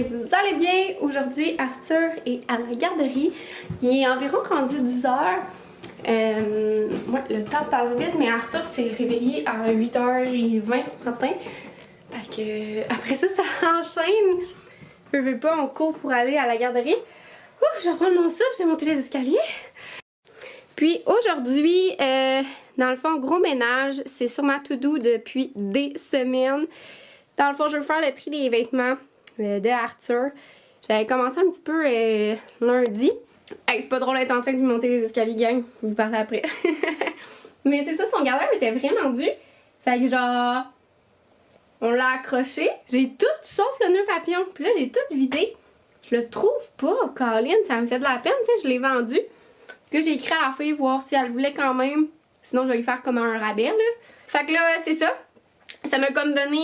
que vous allez bien. Aujourd'hui, Arthur est à la garderie. Il est environ rendu 10 heures. Ouais, le temps passe vite, mais Arthur s'est réveillé à 8h20 ce matin. Fait que, après ça, ça enchaîne. Je veux pas, on court pour aller à la garderie. Ouh, je vais prendre mon souffle, j'ai monté les escaliers. Puis aujourd'hui, dans le fond, gros ménage, c'est sur ma to-do depuis des semaines. Dans le fond, je veux faire le tri des vêtements de Arthur. J'avais commencé un petit peu lundi. Hey, c'est pas drôle d'être enceinte et de monter les escaliers, gang. Je vous parler après. Mais c'est ça, son gardeur était vraiment dû. Fait que genre, on l'a accroché. J'ai tout sauf le nœud papillon. Puis là, j'ai tout vidé. Je le trouve pas, Colin. Ça me fait de la peine, tu sais. Je l'ai vendu. Puis là, j'ai écrit à la fille voir si elle voulait quand même. Sinon, je vais lui faire comme un rabais, là. Fait que là, c'est ça. Ça m'a comme donné,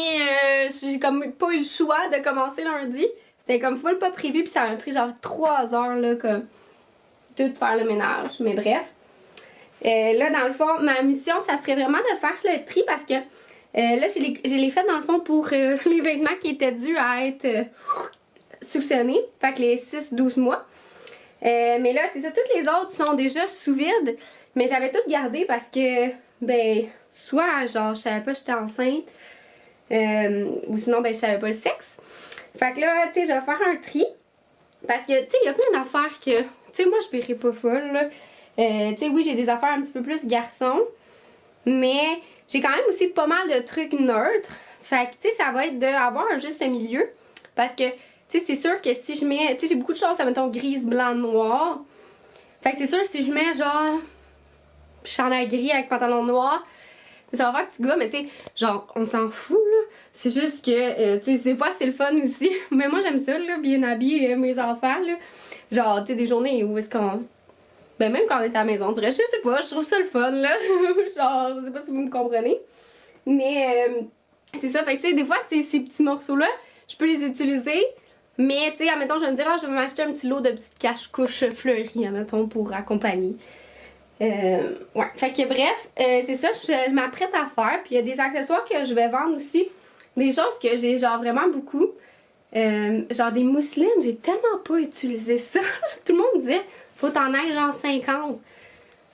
j'ai comme pas eu le choix de commencer lundi. C'était comme full pas prévu, puis ça m'a pris genre 3 heures là, comme tout faire le ménage. Mais bref. Là, dans le fond, ma mission, ça serait vraiment de faire le tri parce que là, je l'ai fait dans le fond pour les vêtements qui étaient dus à être suctionnés. Fait que les 6-12 mois. Mais là, c'est ça, toutes les autres sont déjà sous vide. Mais j'avais tout gardé parce que, ben, soit genre je savais pas que j'étais enceinte ou sinon ben je savais pas le sexe. Fait que là, tu sais, je vais faire un tri. Parce que, tu sais, il y a plein d'affaires que, tu sais, moi je verrais pas folle, là. Tu sais, oui, j'ai des affaires un petit peu plus garçon. Mais j'ai quand même aussi pas mal de trucs neutres. Fait que, tu sais, ça va être d'avoir un juste milieu. Parce que, tu sais, c'est sûr que si je mets, tu sais, j'ai beaucoup de choses, ça mettons grise, blanc, noir. Fait que c'est sûr, si je mets genre chandail gris avec pantalon noir, ça va faire petit gars, mais tu sais, genre, on s'en fout, là. C'est juste que, tu sais, des fois, c'est le fun aussi. Mais moi, j'aime ça, là, bien habiller mes enfants, là. Genre, tu sais, des journées où est-ce qu'on... Ben, même quand on est à la maison, on dirait, je sais pas, je trouve ça le fun, là. Genre, je sais pas si vous me comprenez. Mais, c'est ça, fait que, tu sais, des fois, ces petits morceaux-là, je peux les utiliser. Mais, tu sais, admettons, je vais me dire, ah, je vais m'acheter un petit lot de petites cache-couches fleuries, admettons, pour accompagner. Ouais, fait que bref, c'est ça, je m'apprête à faire. Puis il y a des accessoires que je vais vendre aussi. Des choses que j'ai genre vraiment beaucoup. Genre des mousselines, j'ai tellement pas utilisé ça. Tout le monde disait, faut t'en aille genre 50.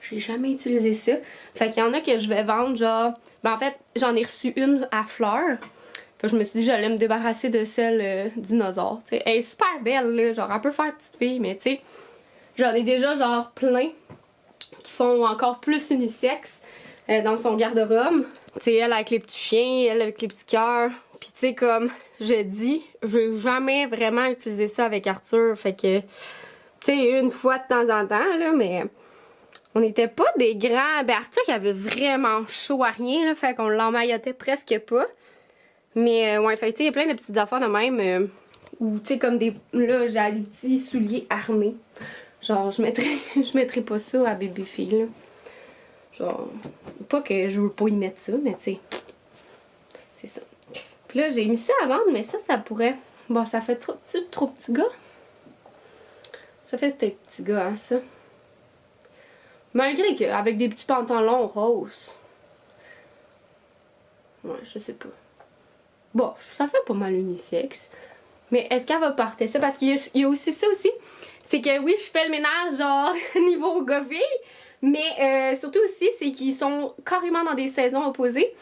J'ai jamais utilisé ça. Fait qu'il y en a que je vais vendre genre... Ben en fait, j'en ai reçu une à fleurs. Fait que je me suis dit j'allais me débarrasser de celle dinosaure. T'sais. Elle est super belle là, genre elle peut faire petite fille, mais tu sais, j'en ai déjà genre plein qui font encore plus unisexe dans son garde-robe. Tu sais, elle avec les petits chiens, elle avec les petits cœurs. Puis tu sais, comme je dis, je vais jamais vraiment utiliser ça avec Arthur. Fait que, tu sais, une fois de temps en temps, là, mais on n'était pas des grands... Ben Arthur, il avait vraiment chaud à rien, là, fait qu'on l'emmaillotait presque pas. Mais ouais, fait que tu sais, il y a plein de petites affaires de même. Ou tu sais, comme des... Là, j'ai des petits souliers armés. Genre, je mettrais pas ça à bébé fille, là. Genre, pas que je veux pas y mettre ça, mais tu sais, c'est ça. Puis là, j'ai mis ça à vendre, mais ça pourrait... Bon, ça fait trop petit gars. Ça fait peut-être petit gars, hein, ça. Malgré qu'avec des petits pantalons roses. Ouais, je sais pas. Bon, ça fait pas mal unisexe. Mais est-ce qu'elle va porter ça? Parce qu'il y a aussi ça aussi. C'est que oui, je fais le ménage genre niveau gars-fille, mais surtout aussi, c'est qu'ils sont carrément dans des saisons opposées.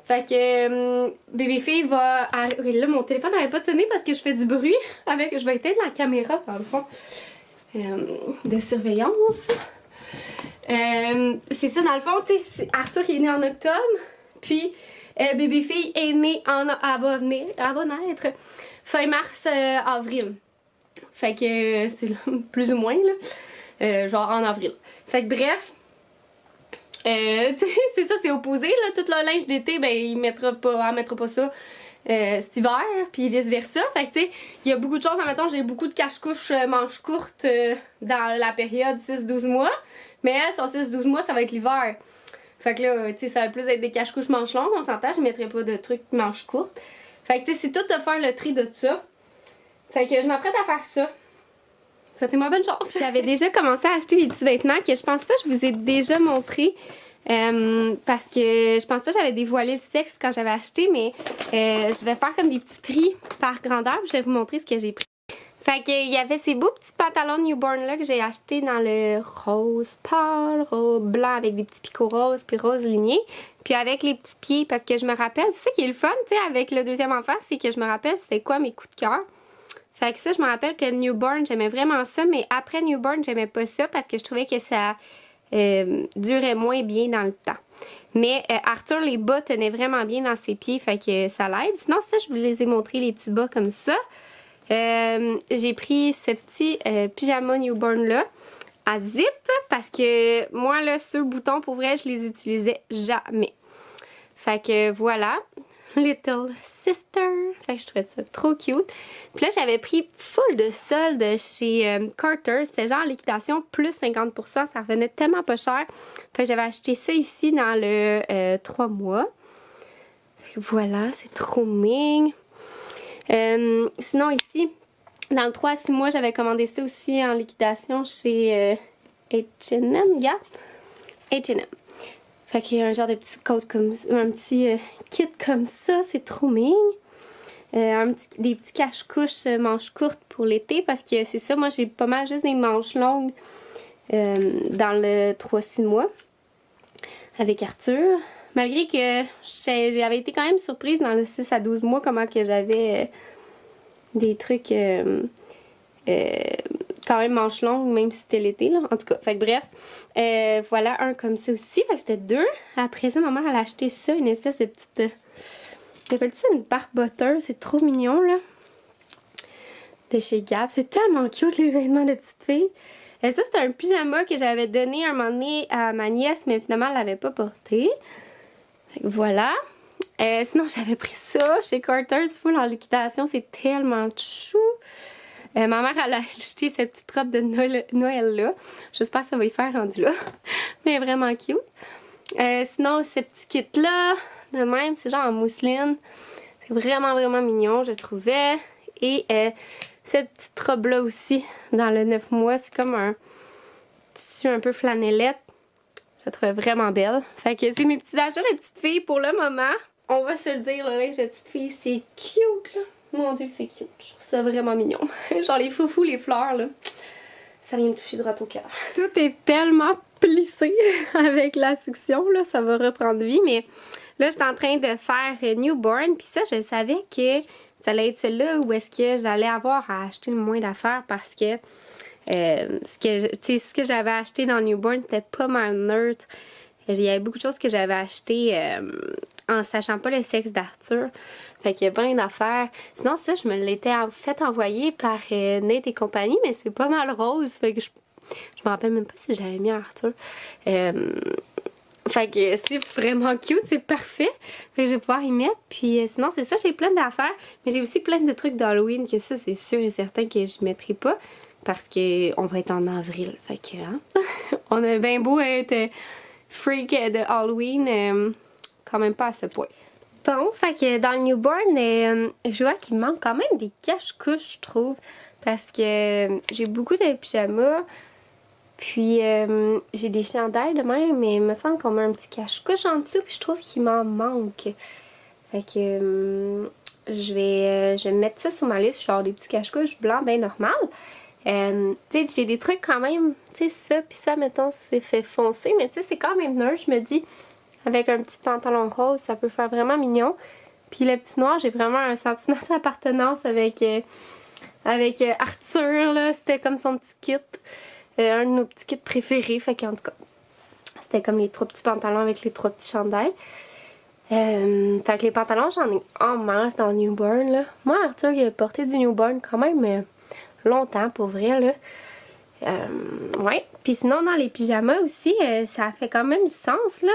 Fait que bébé-fille va... Là, mon téléphone n'avait pas sonné parce que je fais du bruit. Avec, je vais éteindre la caméra, dans le fond, de surveillance. C'est ça, dans le fond, tu sais, Arthur qui est né en octobre, puis bébé-fille est née elle va naître fin mars, avril. Fait que c'est plus ou moins là, genre en avril. Fait que bref, c'est ça, c'est opposé là. Tout le linge d'été, ben elle mettra pas ça cet hiver, puis vice versa. Fait que tu sais, il y a beaucoup de choses. Admettons, j'ai beaucoup de cache-couches manches courtes dans la période 6-12 mois. Mais elle, sur 6-12 mois, ça va être l'hiver. Fait que là, tu sais, ça va plus être des cache-couches manches longues, on s'entend, je mettrai pas de trucs manches courtes. Fait que tu sais, c'est tout de faire le tri de ça. Fait que je m'apprête à faire ça. Souhaitez-moi bonne chance. J'avais déjà commencé à acheter des petits vêtements que je pense pas que je vous ai déjà montré Parce que je pense pas que j'avais dévoilé le sexe quand j'avais acheté, mais je vais faire comme des petits tris par grandeur, puis je vais vous montrer ce que j'ai pris. Fait que il y avait ces beaux petits pantalons newborn là que j'ai acheté dans le rose pâle, rose blanc avec des petits picots roses puis rose ligné, puis avec les petits pieds parce que je me rappelle, c'est ça qui est le fun, tu sais, avec le deuxième enfant, c'est que je me rappelle c'était quoi mes coups de cœur. Fait que ça, je me rappelle que newborn j'aimais vraiment ça, mais après newborn j'aimais pas ça parce que je trouvais que ça durait moins bien dans le temps. Mais Arthur, les bas tenaient vraiment bien dans ses pieds, fait que ça l'aide. Sinon ça, je vous les ai montrés les petits bas comme ça. J'ai pris ce petit pyjama newborn là à zip parce que moi là ce bouton pour vrai je les utilisais jamais. Fait que voilà, Little Sister. Fait que je trouvais ça trop cute. Puis là j'avais pris full de soldes chez Carter, c'était genre liquidation plus 50%, ça revenait tellement pas cher. Fait que j'avais acheté ça ici dans le 3 mois. Fait que voilà, c'est trop mignon. Sinon ici, dans le 3 à 6 mois, j'avais commandé ça aussi en liquidation chez H&M, Gap. H&M. Fait qu'il y a un genre de petit coat comme un petit kit comme ça, c'est trop mignon. Des petits cache-couches manches courtes pour l'été parce que c'est ça, moi j'ai pas mal juste des manches longues dans le 3-6 mois avec Arthur. Malgré que j'avais été quand même surprise dans le 6 à 12 mois comment que j'avais des trucs quand même manches longues, même si c'était l'été, là. En tout cas, fait que bref. Voilà, un comme ça aussi. Fait que c'était deux. Après ça, ma mère, elle a acheté ça, une espèce de petite... J'appelle ça une barboteur. C'est trop mignon, là. De chez Gap. C'est tellement cute, les vêtements de petite fille. Ça, c'était un pyjama que j'avais donné un moment donné à ma nièce, mais finalement, elle l'avait pas porté. Fait que voilà. Sinon, j'avais pris ça chez Carter's full en liquidation. C'est tellement chou. Ma mère, elle a acheté cette petite robe de Noël-là. J'espère que ça va y faire rendu là. Mais vraiment cute. Sinon, ce petit kit-là, de même, c'est genre en mousseline. C'est vraiment, vraiment mignon, je trouvais. Et cette petite robe-là aussi, dans le 9 mois, c'est comme un tissu un peu flanellette. Je la trouvais vraiment belle. Fait que c'est mes petits achats de petites filles pour le moment. On va se le dire, le linge de petite fille, c'est cute, là. Mon Dieu, c'est cute. Je trouve ça vraiment mignon. Genre les foufous, les fleurs, là. Ça vient me toucher droit au cœur. Tout est tellement plissé avec la succion, là. Ça va reprendre vie, mais là, je suis en train de faire newborn. Puis ça, je savais que ça allait être celle-là où est-ce que j'allais avoir à acheter le moins d'affaires parce que ce que j'avais acheté dans newborn, c'était pas mal neutre. Il y avait beaucoup de choses que j'avais achetées en sachant pas le sexe d'Arthur. Fait qu'il y a plein d'affaires. Sinon, ça, je me l'étais fait envoyer par Nate et compagnie, mais c'est pas mal rose. Fait que je me rappelle même pas si j'avais mis Arthur. Fait que c'est vraiment cute, c'est parfait. Fait que je vais pouvoir y mettre. Puis sinon, c'est ça, j'ai plein d'affaires. Mais j'ai aussi plein de trucs d'Halloween que ça, c'est sûr et certain que je mettrai pas. Parce qu'on va être en avril. Fait que, hein? On a bien beau être freak de Halloween, quand même pas à ce point. Bon, fait que dans le newborn, je vois qu'il manque quand même des cache-couches, je trouve. Parce que j'ai beaucoup de pyjamas. Puis j'ai des chandails de même, mais il me semble qu'on met un petit cache-couche en dessous. Puis je trouve qu'il m'en manque. Fait que je vais mettre ça sur ma liste. Genre des petits cache-couches blancs, bien normal. Tu sais, j'ai des trucs quand même, tu sais, ça, puis ça, mettons, c'est fait foncer, mais tu sais, c'est quand même neutre, je me dis, avec un petit pantalon rose, ça peut faire vraiment mignon. Puis le petit noir, j'ai vraiment un sentiment d'appartenance avec Arthur, là, c'était comme son petit kit, un de nos petits kits préférés, fait qu'en tout cas, c'était comme les 3 petits pantalons avec les 3 petits chandails. Fait que les pantalons, j'en ai en masse dans le newborn, là. Moi, Arthur, il a porté du newborn quand même longtemps pour vrai là. Ouais. Puis sinon dans les pyjamas aussi, ça fait quand même du sens là.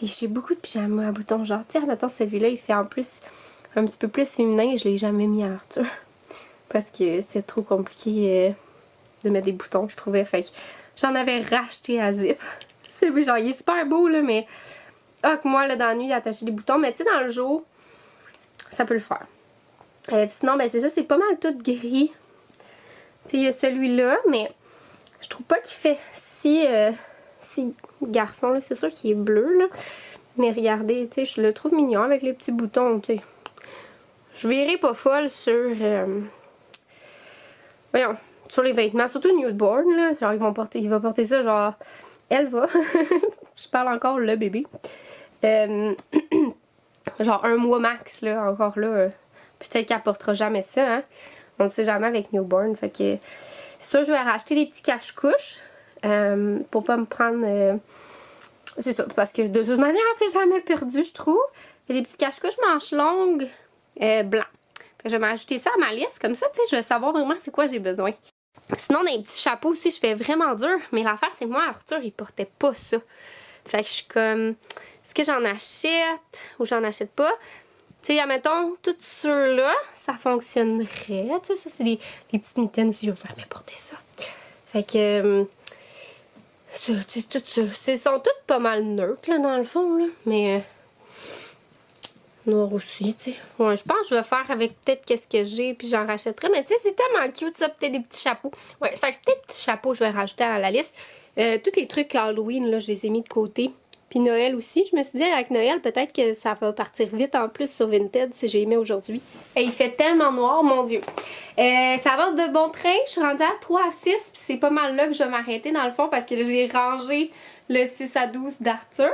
J'ai beaucoup de pyjamas à boutons. Genre, tiens, mettons celui-là, il fait en plus un petit peu plus féminin et je l'ai jamais mis à Arthur. Parce que c'est trop compliqué de mettre des boutons, je trouvais. Fait que j'en avais racheté à zip. C'est genre, il est super beau là, mais que moi là dans la nuit d'attacher des boutons. Mais tu sais, dans le jour, ça peut le faire. Puis sinon, ben c'est ça, c'est pas mal tout gris. Tu sais, il y a celui-là, mais je trouve pas qu'il fait si petit garçon, là. C'est sûr qu'il est bleu, là. Mais regardez, tu sais, je le trouve mignon avec les petits boutons, tu sais. Je verrai pas folle sur... voyons, sur les vêtements, surtout newborn, là. Genre, il va porter ça, genre... Elle va. Je parle encore le bébé. Genre 1 mois max, là, encore là. Peut-être qu'elle portera jamais ça, hein. On ne sait jamais avec newborn. Fait que c'est sûr, je vais racheter des petits cache-couches. Pour pas me prendre... c'est ça, parce que de toute manière, c'est jamais perdu, je trouve. Il y a des petits cache-couches manches longues blancs. Fait que je vais m'ajouter ça à ma liste. Comme ça, tu sais, je vais savoir vraiment c'est quoi j'ai besoin. Sinon, dans les petits chapeaux aussi, je fais vraiment dur. Mais l'affaire, c'est que moi, Arthur, il portait pas ça. Fait que je suis comme... Est-ce que j'en achète ou j'en achète pas? Tu sais, admettons, tout ceux-là, ça fonctionnerait. Tu sais, ça, c'est des petites mitaines aussi. Je vais jamais porter ça. Fait que... Ils sont toutes pas mal neutres, là, dans le fond, là. Mais... noir aussi, tu sais. Ouais, je pense que je vais faire avec peut-être qu'est-ce que j'ai, puis j'en rachèterai. Mais tu sais, c'est tellement cute, ça. Peut-être des petits chapeaux. Ouais, fait que peut-être des petits chapeaux, je vais rajouter à la liste. Tous les trucs Halloween, là, je les ai mis de côté. Puis Noël aussi. Je me suis dit, avec Noël, peut-être que ça va partir vite en plus sur Vinted si j'ai aimé aujourd'hui. Et il fait tellement noir, mon Dieu. Ça va de bon train. Je suis rendue à 3 à 6. Puis c'est pas mal là que je vais m'arrêter dans le fond parce que là, j'ai rangé le 6 à 12 d'Arthur.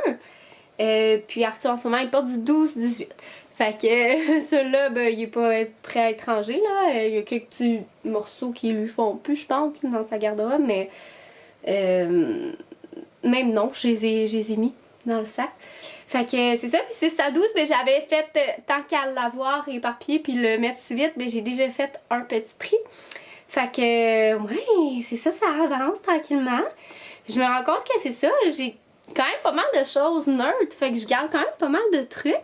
Puis Arthur, en ce moment, il porte du 12-18. Fait que celui-là, ben, il est pas prêt à être rangé, là. Il y a quelques petits morceaux qui lui font plus, je pense, dans sa garde-robe, mais... même non, je les ai mis dans le sac. Fait que c'est ça, puis 6 à 12, ben, j'avais fait, tant qu'à l'avoir éparpillé puis le mettre sur vite, ben, j'ai déjà fait un petit tri. Fait que, ouais, c'est ça, ça avance tranquillement. Je me rends compte que c'est ça, j'ai quand même pas mal de choses neutres, fait que je garde quand même pas mal de trucs.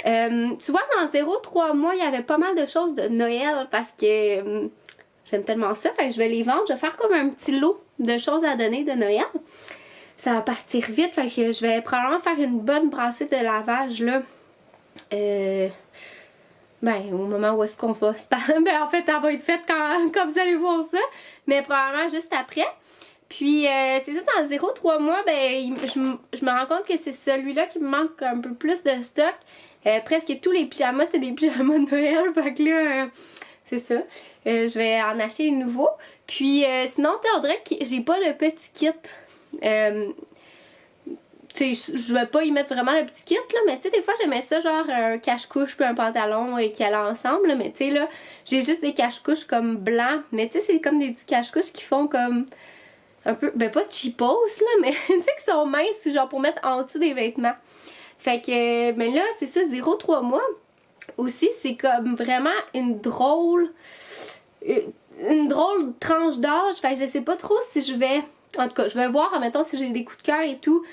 Tu vois, dans 0-3 mois, il y avait pas mal de choses de Noël parce que j'aime tellement ça, fait que je vais les vendre. Je vais faire comme un petit lot de choses à donner de Noël. Ça va partir vite, fait que je vais probablement faire une bonne brassée de lavage là. Ben, au moment où est-ce qu'on va se parler. Ben, en fait, elle va être faite quand vous allez voir ça. Mais probablement juste après. Puis, c'est ça, dans 0-3 mois, ben, je me rends compte que c'est celui-là qui me manque un peu plus de stock. Presque tous les pyjamas, c'était des pyjamas de Noël. Fait que là, c'est ça. Je vais en acheter des nouveaux. Puis, sinon, tu sais, on dirait que j'ai pas le petit kit. Tu sais, je vais pas y mettre vraiment le petit kit, là, mais tu sais, des fois, j'aimais ça, genre un cache-couche puis un pantalon et qui allaient ensemble, là, mais tu sais, là, j'ai juste des cache-couches comme blancs, mais tu sais, c'est comme des petits cache-couches qui font comme un peu, ben pas cheapos, là, mais tu sais, qui sont minces, genre pour mettre en dessous des vêtements. Fait que, ben là, c'est ça, 0-3 mois. Aussi, c'est comme vraiment une drôle tranche d'âge, fait que je sais pas trop si je vais... En tout cas, je vais voir, admettons, si j'ai des coups de cœur et tout.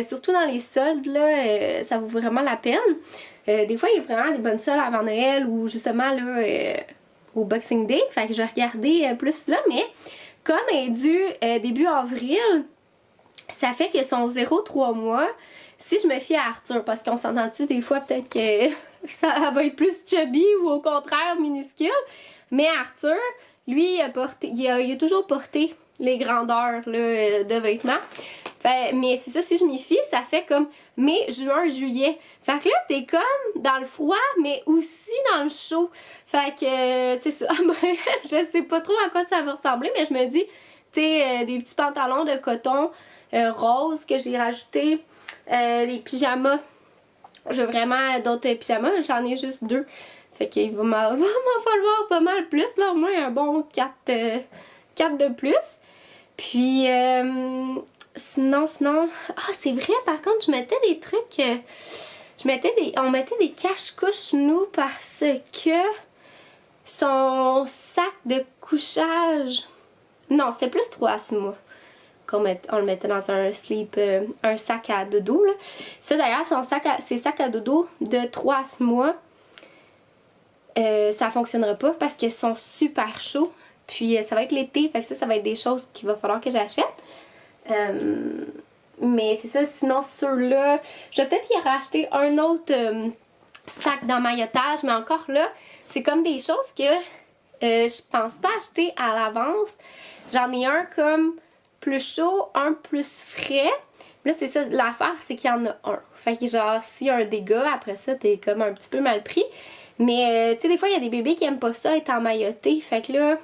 Surtout dans les soldes, là, ça vaut vraiment la peine. Des fois, il y a vraiment des bonnes soldes avant Noël ou justement, là, au Boxing Day. Fait que je vais regarder plus là, mais comme elle est due début avril, ça fait que son 0-3 mois, si je me fie à Arthur, parce qu'on s'entend-tu des fois peut-être que ça va être plus chubby ou au contraire minuscule, mais Arthur, lui, il a toujours porté les grandeurs là, de vêtements. Fait, mais c'est ça, si je m'y fie, ça fait comme mai, juin, juillet. Fait que là, t'es comme dans le froid, mais aussi dans le chaud. Fait que c'est ça. Je sais pas trop à quoi ça va ressembler, mais je me dis, tu sais, des petits pantalons de coton rose que j'ai rajouté, des pyjamas. J'ai vraiment d'autres pyjamas, j'en ai juste 2. Fait qu'il va m'en falloir pas mal plus, là, au moins un bon 4 de plus. Puis, sinon, ah, c'est vrai, par contre, je mettais des trucs, on mettait des cache-couches, nous, parce que son sac de couchage, non, c'était plus 3 à 6 mois on le mettait dans un sleep, un sac à dodo, là. Ça, d'ailleurs, ses sacs à dodo de 3 à 6 mois, ça fonctionnera pas parce qu'ils sont super chauds. Puis ça va être l'été, fait que ça va être des choses qu'il va falloir que j'achète. Mais c'est ça, sinon ceux-là, je vais peut-être y racheter un autre sac d'emmaillotage, mais encore là, c'est comme des choses que je pense pas acheter à l'avance. J'en ai un comme plus chaud, un plus frais. Là, c'est ça, l'affaire, c'est qu'il y en a un. Fait que genre, s'il y a un dégât, après ça, t'es comme un petit peu mal pris. Mais, tu sais, des fois, il y a des bébés qui aiment pas ça, être emmaillotés. Fait que là,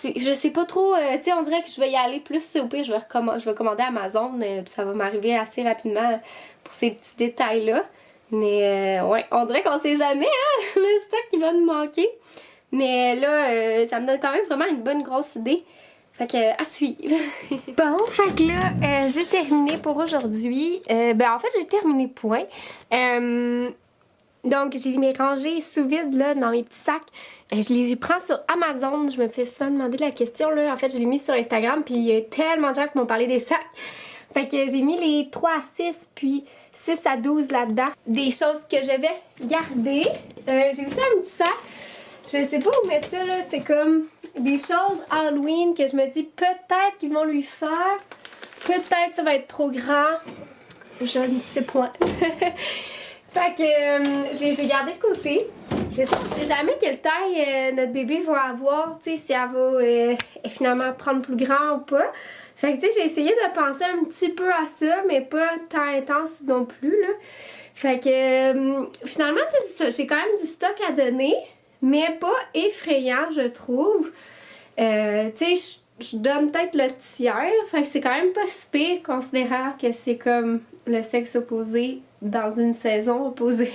je sais pas trop, tu sais, on dirait que je vais y aller plus, au pire, je vais commander Amazon, puis ça va m'arriver assez rapidement pour ces petits détails-là. Mais, ouais, on dirait qu'on sait jamais, hein, le stock qui va nous manquer. Mais là, ça me donne quand même vraiment une bonne grosse idée. Fait que, à suivre. Bon, fait que là, j'ai terminé pour aujourd'hui. Ben, en fait, j'ai terminé point. Donc, j'ai mes rangées sous vide là, dans mes petits sacs. Je les prends sur Amazon. Je me fais souvent demander la question là. En fait, je l'ai mis sur Instagram. Puis, il y a tellement de gens qui m'ont parlé des sacs. Fait que j'ai mis les 3 à 6, puis 6 à 12 là-dedans. Des choses que je vais garder. J'ai aussi un petit sac. Je sais pas où mettre ça là, c'est comme des choses Halloween que je me dis peut-être qu'ils vont lui faire. Peut-être ça va être trop grand. Je ne sais point. Fait que je les ai gardées de côté. Je sais jamais quelle taille notre bébé va avoir, tu sais, si elle va finalement prendre plus grand ou pas. Fait que tu sais, j'ai essayé de penser un petit peu à ça, mais pas tant intense non plus là. Fait que finalement, tu sais, j'ai quand même du stock à donner. Mais pas effrayant, je trouve. Tu sais, je donne peut-être le tiers. Fait que c'est quand même pas si pire, considérant que c'est comme le sexe opposé dans une saison opposée.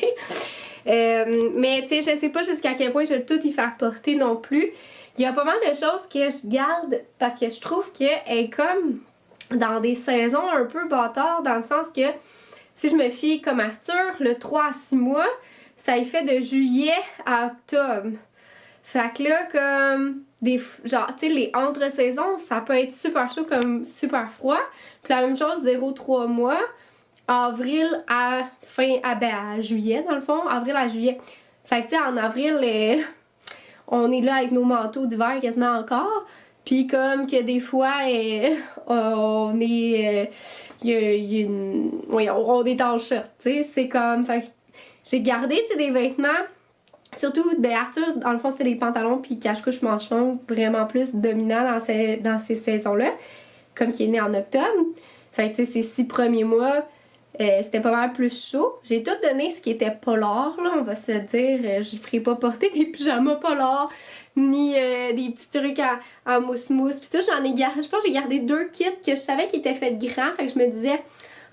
Mais tu sais, je sais pas jusqu'à quel point je vais tout y faire porter non plus. Il y a pas mal de choses que je garde parce que je trouve qu'elle est comme dans des saisons un peu bâtards, dans le sens que si je me fie comme Arthur, le 3 à 6 mois, ça y fait de juillet à octobre. Fait que là, comme genre, tu sais, les entre-saisons, ça peut être super chaud comme super froid. Puis la même chose, 0-3 mois, avril à à juillet, dans le fond, avril à juillet. Fait que tu sais, en avril, on est là avec nos manteaux d'hiver quasiment encore. Puis comme que des fois, on est, on est en shirt, tu sais, c'est comme, fait que j'ai gardé, tu sais, des vêtements. Surtout, ben Arthur, dans le fond, c'était des pantalons puis cache-couche manche longue vraiment plus dominant dans ces saisons-là, comme qui est né en octobre. Fait que, tu sais, ces 6 premiers mois, c'était pas mal plus chaud. J'ai tout donné ce qui était polar, là, on va se dire. Je ne ferai pas porter des pyjamas polars, ni des petits trucs en mousse-mousse. Puis tout, je pense que j'ai gardé 2 kits que je savais qui étaient faits de grands. Fait que je me disais,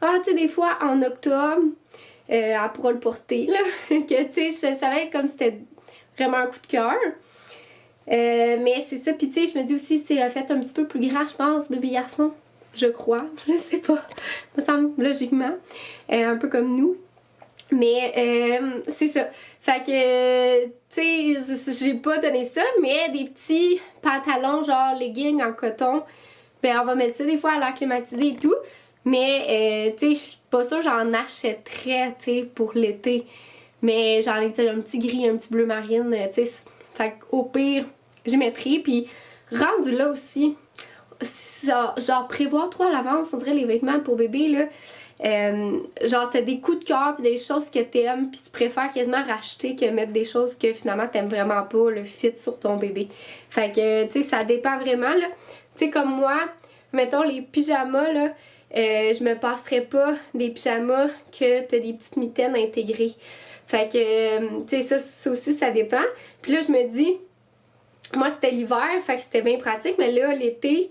tu sais, des fois, en octobre, elle pourra le porter, là. Que, tu sais, je savais comme c'était vraiment un coup de cœur. Mais c'est ça. Puis, tu sais, je me dis aussi, c'est fait un petit peu plus grand, je pense, bébé garçon. Je crois. Je sais pas. Ça me semble logiquement. Un peu comme nous. Mais, c'est ça. Fait que, tu sais, j'ai pas donné ça, mais des petits pantalons, genre leggings en coton, ben, on va mettre ça des fois à l'air climatisé et tout. Mais, tu sais, je suis pas sûre j'en achèterais, tu sais, pour l'été. Mais j'en ai un petit gris, un petit bleu marine, tu sais. Fait qu'au pire, j'y mettrai. Puis, rendu là aussi, genre prévoir trop à l'avance, on dirait les vêtements pour bébé, là. Genre, t'as des coups de cœur pis des choses que t'aimes, pis tu préfères quasiment racheter que mettre des choses que finalement t'aimes vraiment pas, le fit sur ton bébé. Fait que, tu sais, ça dépend vraiment, là. Tu sais, comme moi, mettons les pyjamas, là. Je me passerais pas des pyjamas que t'as des petites mitaines intégrées. Fait que, tu sais, ça aussi, ça dépend. Puis là, je me dis, moi, c'était l'hiver, fait que c'était bien pratique, mais là, l'été,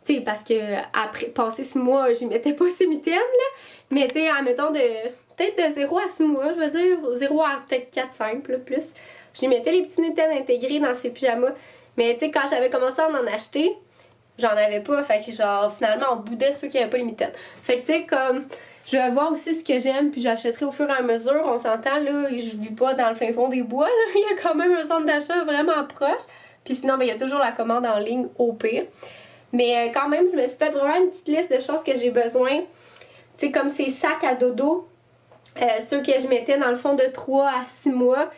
tu sais, parce que après, passé 6 mois, j'y mettais pas ces mitaines, là. Mais, tu sais, admettons, peut-être de 0 à 6 mois, je veux dire, 0 à peut-être 4-5, là, plus. Je mettais les petites mitaines intégrées dans ces pyjamas. Mais, tu sais, quand j'avais commencé à en acheter, j'en avais pas, fait que genre finalement on boudait ceux qui avaient pas les mitaines. Fait que tu sais, comme je vais voir aussi ce que j'aime puis j'achèterai au fur et à mesure, on s'entend là, je vis pas dans le fin fond des bois là, il y a quand même un centre d'achat vraiment proche. Puis sinon ben il y a toujours la commande en ligne au pire. Mais quand même, je me suis fait vraiment une petite liste de choses que j'ai besoin. Tu sais, comme ces sacs à dodo, ceux que je mettais dans le fond de 3 à 6 mois,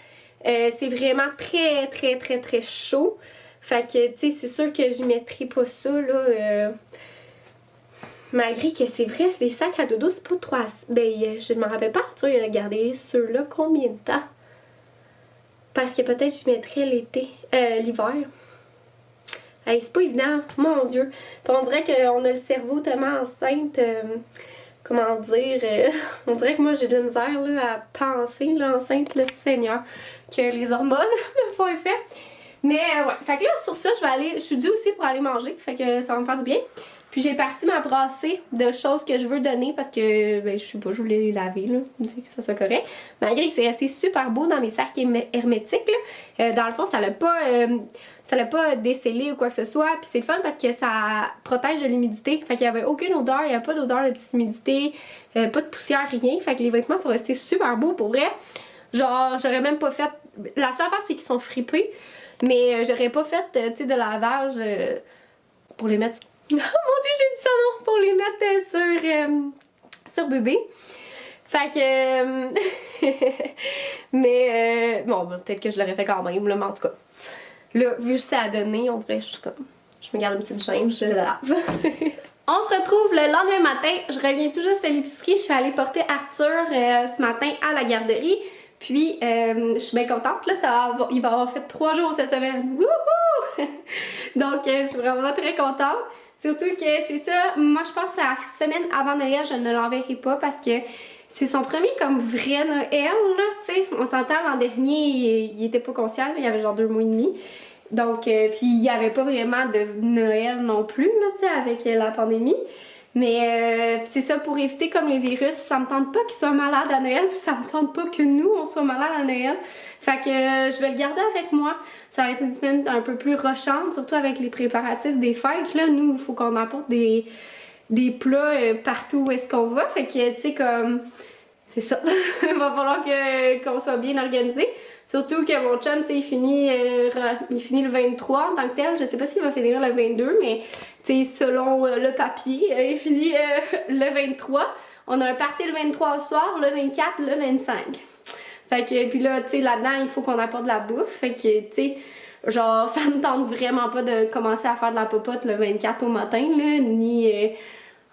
c'est vraiment très très très très chaud. Fait que, tu sais, c'est sûr que je mettrai pas ça, là. Malgré que c'est vrai, c'est des sacs à dodo, c'est pas 3. Ben, je me rappelle pas, Arthur, il a gardé ceux-là combien de temps? Parce que peut-être je mettrais l'hiver. Hey, c'est pas évident, mon Dieu. Puis on dirait qu'on a le cerveau tellement enceinte, comment dire, on dirait que moi j'ai de la misère là, à penser, là, enceinte, le Seigneur, que les hormones me font effet. Mais ouais, fait que là sur ça, je suis due aussi pour aller manger, fait que ça va me faire du bien. Puis j'ai parti ma brassée de choses que je veux donner parce que, ben je sais pas, je voulais les laver là, que ça soit correct. Malgré que c'est resté super beau dans mes sacs hermétiques là, dans le fond ça l'a pas décellé ou quoi que ce soit. Puis c'est le fun parce que ça protège de l'humidité. Fait qu'il y avait aucune odeur, il n'y a pas d'odeur de petite humidité, pas de poussière, rien. Fait que les vêtements sont restés super beaux pour vrai. Genre j'aurais même pas fait, la seule affaire c'est qu'ils sont fripés. Mais j'aurais pas fait, tu sais, de lavage pour les mettre... Oh mon dieu, j'ai dit ça non! Pour les mettre sur bébé. Fait que... mais bon, peut-être que je l'aurais fait quand même, là, mais en tout cas. Là, vu que c'est à donner, on dirait que je suis comme... Je me garde une petite chaîne, je la lave. On se retrouve le lendemain matin. Je reviens tout juste de l'épicerie. Je suis allée porter Arthur ce matin à la garderie. Puis, je suis bien contente, là, il va avoir fait 3 jours cette semaine. Wouhou! Donc, je suis vraiment très contente. Surtout que c'est ça, moi je pense que la semaine avant Noël, je ne l'enverrai pas parce que c'est son premier comme vrai Noël, là, tu sais. On s'entend, l'an dernier, il était pas conscient, là, il y avait genre 2 mois et demi. Donc, puis il n'y avait pas vraiment de Noël non plus, là, tu sais, avec la pandémie. Mais c'est ça, pour éviter comme les virus, ça me tente pas qu'il soit malade à Noël, puis ça me tente pas que nous, on soit malade à Noël. Fait que je vais le garder avec moi. Ça va être une semaine un peu plus rushante, surtout avec les préparatifs des fêtes. Là, nous, il faut qu'on apporte des plats partout où est-ce qu'on va. Fait que, tu sais, comme... C'est ça. Il va falloir qu'on soit bien organisé. Surtout que mon chum, tu sais, il finit le 23 en tant que tel. Je sais pas s'il va finir le 22, mais tu sais, selon le papier, il finit le 23. On a un party le 23 au soir, le 24, le 25. Fait que, puis là, tu sais, là-dedans, il faut qu'on apporte de la bouffe. Fait que, tu sais, genre, ça me tente vraiment pas de commencer à faire de la popote le 24 au matin, là, ni...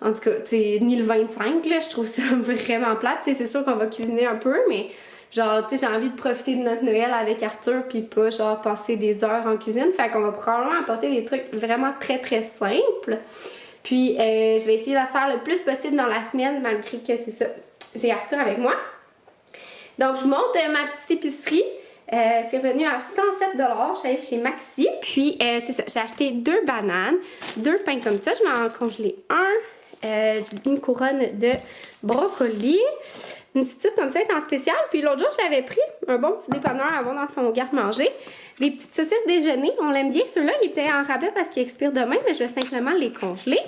en tout cas, tu sais, ni le 25, là, je trouve ça vraiment plate. Tu sais, c'est sûr qu'on va cuisiner un peu, mais genre, tu sais, j'ai envie de profiter de notre Noël avec Arthur, puis pas, genre, passer des heures en cuisine. Fait qu'on va probablement apporter des trucs vraiment très, très simples. Puis, je vais essayer de faire le plus possible dans la semaine, malgré que c'est ça. J'ai Arthur avec moi. Donc, je vous montre ma petite épicerie. C'est revenu à 107 $. Je suis allée chez Maxi. Puis, c'est ça, j'ai acheté 2 bananes, 2 pains comme ça. Je m'en ai congelé un. Une couronne de brocoli. Une petite soupe comme ça, est en spécial. Puis l'autre jour, je l'avais pris. Un bon petit dépanneur à avoir dans son garde-manger. Des petites saucisses déjeuner. On l'aime bien. Ceux-là, ils étaient en rabais parce qu'ils expirent demain. Mais je vais simplement les congeler.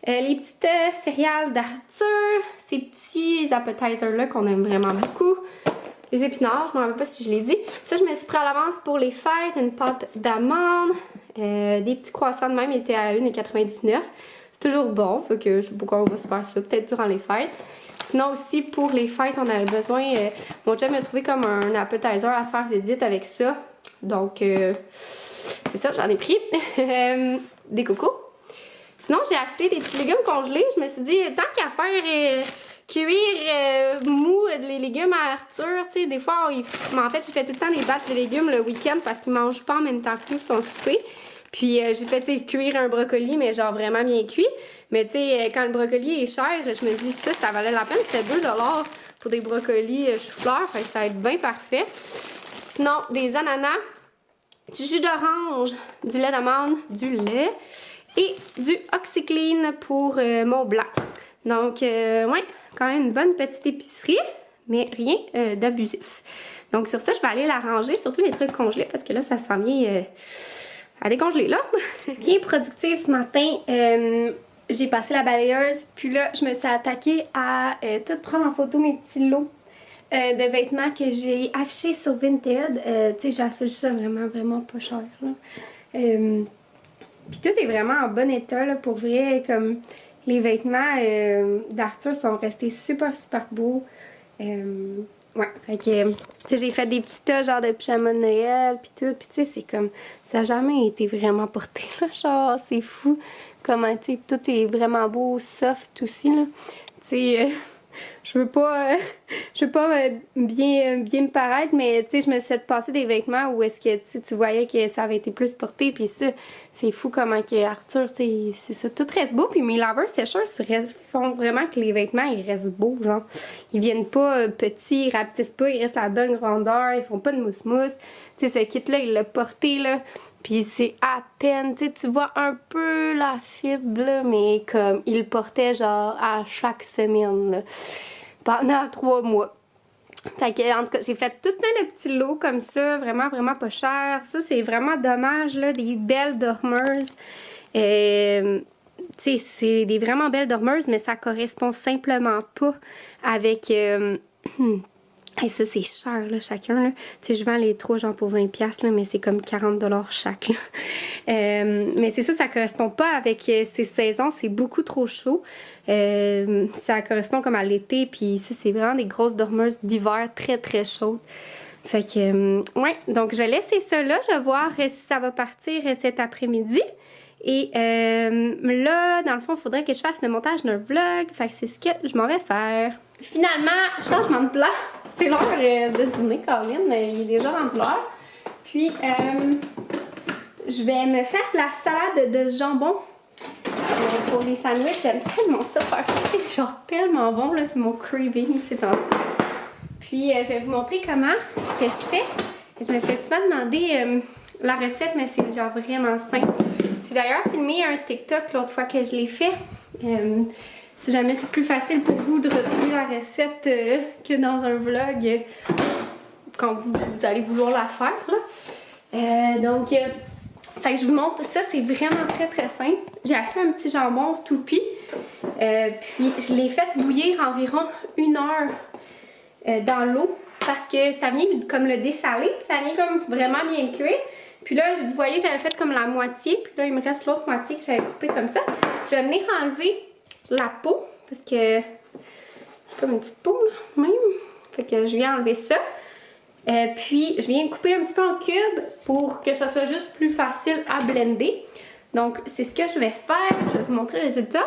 Les petites céréales d'Arthur. Ces petits appetizers-là qu'on aime vraiment beaucoup. Les épinards, je ne me rappelle pas si je l'ai dit. Ça, je me suis pris à l'avance pour les fêtes. Une pâte d'amandes. Des petits croissants de même, ils étaient à 1,99 $. C'est toujours bon. Fait que je sais pas pourquoi on va se faire ça. Peut-être durant les fêtes. Sinon aussi, pour les fêtes, on avait besoin... mon chum a trouvé comme un appetizer à faire vite vite avec ça. Donc, c'est ça, j'en ai pris. Des cocos. Sinon, j'ai acheté des petits légumes congelés. Je me suis dit, tant qu'à faire... cuire mou les légumes à Arthur, tu sais, des fois, en fait, j'ai fait tout le temps des batchs de légumes le week-end parce qu'ils mangent pas en même temps que nous son souper. Puis j'ai fait, tu sais, cuire un brocoli, mais genre vraiment bien cuit. Mais tu sais, quand le brocoli est cher, je me dis ça valait la peine. C'était 2 $ pour des brocolis chou-fleur, fait que ça va être bien parfait. Sinon, des ananas, du jus d'orange, du lait d'amande, du lait et du OxyClean pour mon blanc. Donc, ouais, quand même une bonne petite épicerie, mais rien d'abusif. Donc, sur ça, je vais aller la ranger, surtout les trucs congelés, parce que là, ça sent bien à décongeler, là. Bien productive ce matin. J'ai passé la balayeuse, puis là, je me suis attaquée à tout prendre en photo mes petits lots de vêtements que j'ai affichés sur Vinted. Tu sais, j'affiche ça vraiment pas cher, là. Puis tout est vraiment en bon état, là, pour vrai, comme... Les vêtements d'Arthur sont restés super beaux. Ouais, fait que, tu sais, j'ai fait des petits tas genre de pyjama de Noël, puis tout. Puis tu sais, c'est comme, ça n'a jamais été vraiment porté, là. Genre, c'est fou comment, tu sais, tout est vraiment beau, soft aussi, là. Tu sais, je veux pas bien me paraître, mais tu sais, je me suis fait passer des vêtements où est-ce que tu voyais que ça avait été plus porté, puis ça, C'est fou comment que Arthur, c'est ça, tout reste beau. Puis mes laveurs sécheurs font vraiment que les vêtements, ils restent beaux, genre. Ils viennent pas petits, ils rapetissent pas, ils restent à la bonne grandeur, ils font pas de mousse-mousse. Tu sais, ce kit-là, il l'a porté, là. Puis c'est à peine, tu vois un peu la fibre, là, mais comme il le portait, genre, à chaque semaine, là, pendant 3 mois. Fait que, en tout cas, j'ai fait tout plein de petits lots comme ça, vraiment, vraiment pas cher. Ça, c'est vraiment dommage, là, des belles dormeuses. Tu sais, c'est des vraiment belles dormeuses, mais ça correspond simplement pas avec... Et ça, c'est cher, là, chacun, là. Tu sais, je vends les 3 genre pour 20$, là, mais c'est comme 40$ chaque, là. Mais c'est ça, ça correspond pas avec ces saisons. C'est beaucoup trop chaud. Ça correspond comme à l'été, puis ça, c'est vraiment des grosses dormeuses d'hiver très, très chaudes. Fait que, ouais, donc je vais laisser ça là. Je vais voir si ça va partir cet après-midi. Et là, dans le fond, il faudrait que je fasse le montage d'un vlog. Fait que c'est ce que je m'en vais faire. Finalement, changement de plan. C'est l'heure de dîner, Colin. Il est déjà rendu l'heure. Puis, je vais me faire de la salade de jambon pour les sandwichs. J'aime tellement ça faire ça. C'est genre tellement bon. Là, c'est mon craving ces temps-ci. Puis, je vais vous montrer comment que je fais. Je me fais souvent demander la recette, mais c'est genre vraiment simple. J'ai d'ailleurs filmé un TikTok l'autre fois que je l'ai fait. Si jamais c'est plus facile pour vous de retrouver la recette que dans un vlog quand vous allez vouloir la faire. Là. Fait que je vous montre ça, c'est vraiment très très simple. J'ai acheté un petit jambon toupie. Puis je l'ai fait bouillir environ 1 heure dans l'eau parce que ça vient comme le dessaler. Ça vient comme vraiment bien cuire. Puis là, vous voyez, j'avais fait comme la moitié. Puis là, il me reste l'autre moitié que j'avais coupée comme ça. Je vais venir enlever la peau. Parce que c'est comme une petite peau, là, même. Fait que je viens enlever ça. Puis, je viens couper un petit peu en cubes pour que ça soit juste plus facile à blender. Donc, c'est ce que je vais faire. Je vais vous montrer le résultat.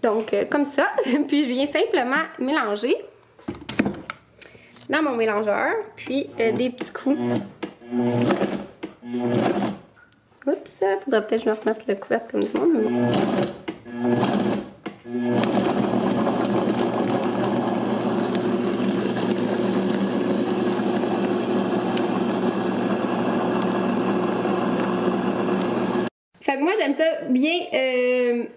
Donc, comme ça. Puis, je viens simplement mélanger dans mon mélangeur. Puis, des petits coups. Oups, faudrait peut-être que je me remette le couvercle comme du monde, mais bon. Fait que moi j'aime ça bien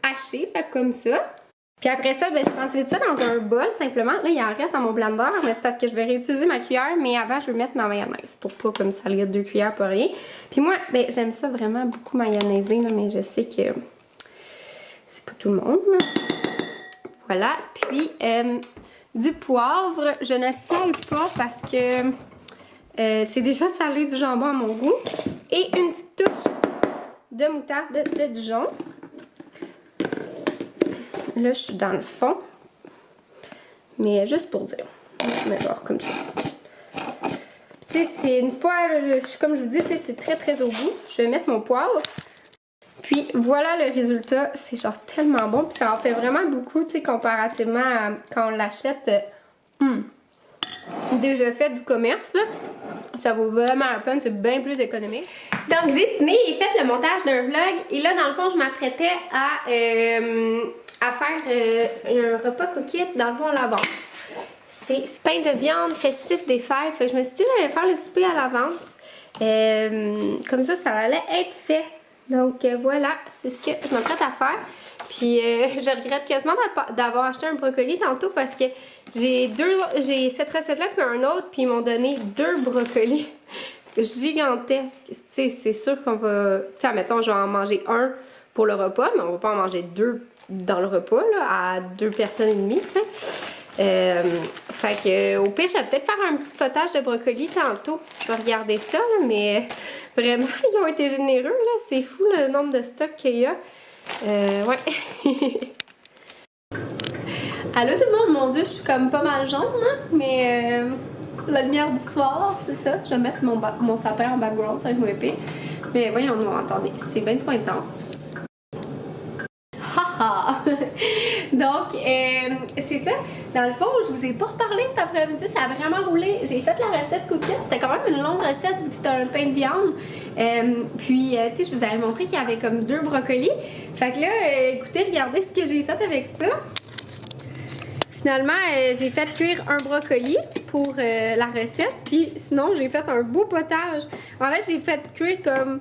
haché, fait comme ça. Puis après ça, ben, je transfère ça dans un bol simplement. Là, il en reste dans mon blender, mais c'est parce que je vais réutiliser ma cuillère. Mais avant, je vais mettre ma mayonnaise pour pas comme ça, il y a 2 cuillères pour rien. Puis moi, ben, j'aime ça vraiment beaucoup mayonnaiser, là, mais je sais que c'est pas tout le monde. Là. Voilà. Puis du poivre, je ne sale pas parce que c'est déjà salé du jambon à mon goût. Et une petite touche de moutarde de Dijon. Là, je suis dans le fond. Mais juste pour dire. Je vais voir comme ça. Tu sais, c'est une poêle, comme je vous dis, c'est très très au goût. Je vais mettre mon poivre. Puis voilà le résultat. C'est genre tellement bon. Puis ça en fait vraiment beaucoup, tu sais, comparativement à quand on l'achète déjà fait du commerce. Là. Ça vaut vraiment la peine. C'est bien plus économique. Donc, j'ai dîné et fait le montage d'un vlog. Et là, dans le fond, je m'apprêtais à faire un repas coquette dans le fond à l'avance. C'est pain de viande festif des fêtes. Fait que je me suis dit que j'allais faire le souper à l'avance. Comme ça allait être fait. Donc voilà, c'est ce que je m'apprête à faire. Puis je regrette quasiment d'avoir acheté un brocoli tantôt parce que j'ai cette recette-là puis un autre. Puis ils m'ont donné 2 brocolis gigantesques. Tu sais, c'est sûr qu'on va... Tu sais, admettons, je vais en manger un pour le repas, mais on va pas en manger 2 dans le repas, là, à 2 personnes et demie, tu sais. Fait que au pire, je vais peut-être faire un petit potage de brocoli tantôt. Je vais regarder ça, là, mais vraiment, ils ont été généreux, là. C'est fou le nombre de stocks qu'il y a. Ouais. Allô tout le monde, mon dieu, je suis comme pas mal jaune, hein? Mais la lumière du soir, c'est ça. Je vais mettre mon sapin en background, ça va être moins épais. Mais voyons, attendez, c'est bien trop intense. Haha! Donc, c'est ça. Dans le fond, je vous ai pas reparlé cet après-midi, ça a vraiment roulé. J'ai fait la recette cookie. C'était quand même une longue recette vu que c'était un pain de viande. Puis, tu sais, je vous avais montré qu'il y avait comme 2 brocolis. Fait que là, écoutez, regardez ce que j'ai fait avec ça. Finalement, j'ai fait cuire un brocoli pour la recette. Puis, sinon, j'ai fait un beau potage. En fait, j'ai fait cuire comme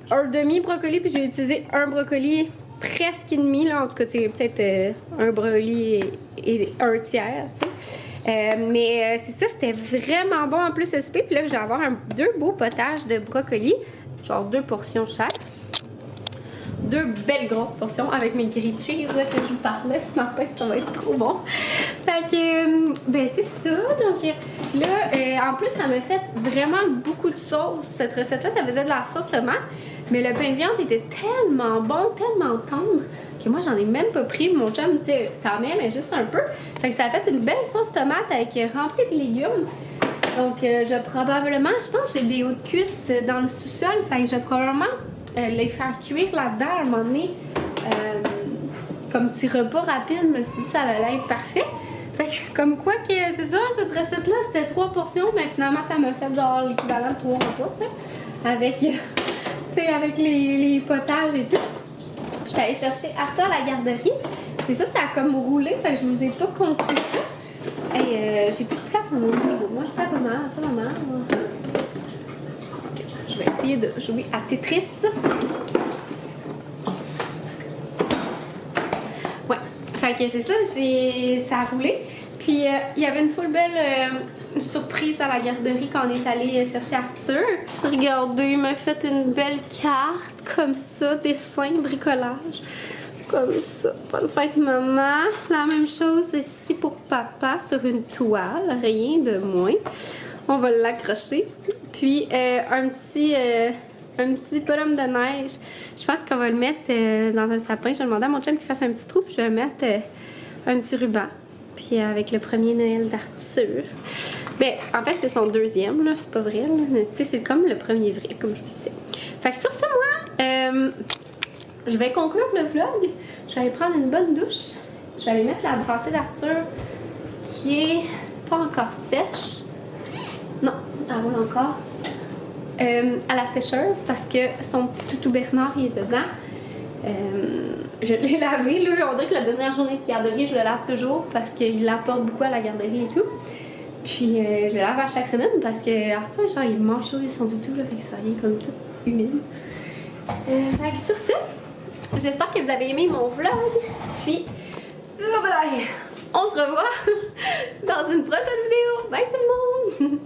un demi-brocoli, puis j'ai utilisé un brocoli presque et demi, là, en tout cas, peut-être un brocoli et un tiers, tu sais. Mais c'est ça, c'était vraiment bon en plus ce souper. Puis là, je vais avoir 2 beaux potages de brocoli, genre 2 portions chaque. 2 belles grosses portions avec mes grilled cheese là, que je vous parlais ce matin, ça va être trop bon. Fait que, ben c'est ça. Donc là, en plus, ça m'a fait vraiment beaucoup de sauce. Cette recette-là, ça faisait de la sauce tomate. Mais le pain de viande était tellement bon, tellement tendre, que moi, j'en ai même pas pris. Mon chum me dit, t'en mets, mais juste un peu. Fait que ça a fait une belle sauce tomate avec remplie de légumes. Donc, je pense que j'ai des hauts de cuisse dans le sous-sol. Fait que je vais probablement les faire cuire là-dedans à un moment donné. Comme petit repas rapide, je me suis dit ça allait être parfait. Fait que comme quoi que c'est ça, cette recette-là, c'était 3 portions, mais finalement ça m'a fait genre l'équivalent de 3 repas, tu sais. Avec, avec les potages et tout. J'étais allée chercher Arthur à la garderie. C'est ça, ça a comme roulé, fait que je vous ai pas compris ça. Et j'ai plus de place dans mon frigo. Moi, ça va mal, ça va mal. Je vais essayer de jouer à Tetris. Ouais, fait que c'est ça, ça a roulé. Puis il y avait une full belle surprise à la garderie quand on est allé chercher Arthur. Regardez, il m'a fait une belle carte comme ça, dessin, bricolage. Comme ça. Bonne fête maman. La même chose ici pour papa sur une toile, rien de moins. On va l'accrocher. Puis un petit bonhomme de neige. Je pense qu'on va le mettre dans un sapin. Je vais demander à mon chum qu'il fasse un petit trou. Puis je vais mettre un petit ruban. Puis avec le premier Noël d'Arthur. Ben, en fait, c'est son deuxième, là. C'est pas vrai, là. Mais tu sais, c'est comme le premier vrai, comme je vous disais. Fait que sur ce, moi, je vais conclure le vlog. Je vais aller prendre une bonne douche. Je vais aller mettre la brassée d'Arthur qui est pas encore sèche. Non, elle roule encore. À la sécheuse parce que son petit toutou Bernard il est dedans. Je l'ai lavé, là. On dirait que la dernière journée de garderie, je le lave toujours parce qu'il apporte beaucoup à la garderie et tout. Puis je le lave à chaque semaine parce que Arthur, genre, il mange chaud son toutou, là, fait que ça vient comme tout humide. Fait que sur ce, j'espère que vous avez aimé mon vlog. Puis, on se revoit dans une prochaine vidéo. Bye tout le monde!